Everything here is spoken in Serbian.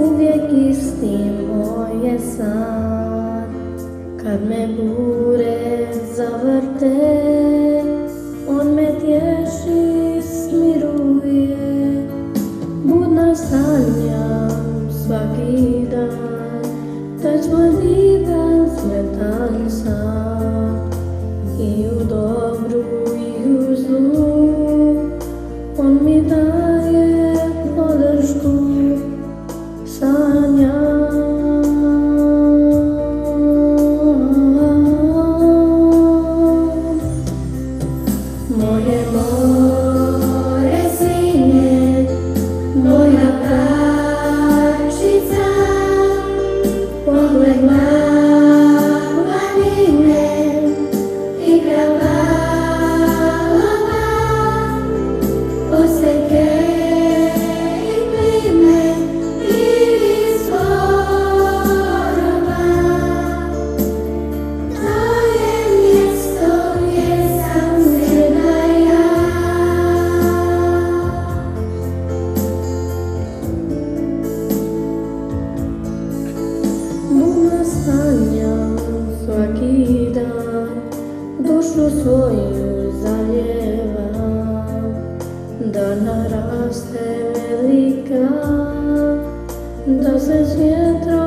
Uvijek isti moj je san, kad me bure zavrte, on me tješi, smiruje. Budna sanjam svaki dan, da tvoj divan smetan san, i u dobru i u zlu, on mi daje podršku. Moje more sinje, moja pračica, pogled planine i kravalova, oseke i plime iz korova. To je mjesto gdje sam žena ja. Budna sanjam svaki dan, dušu svoju zaljevam, da naraste velika, da se s vjetrom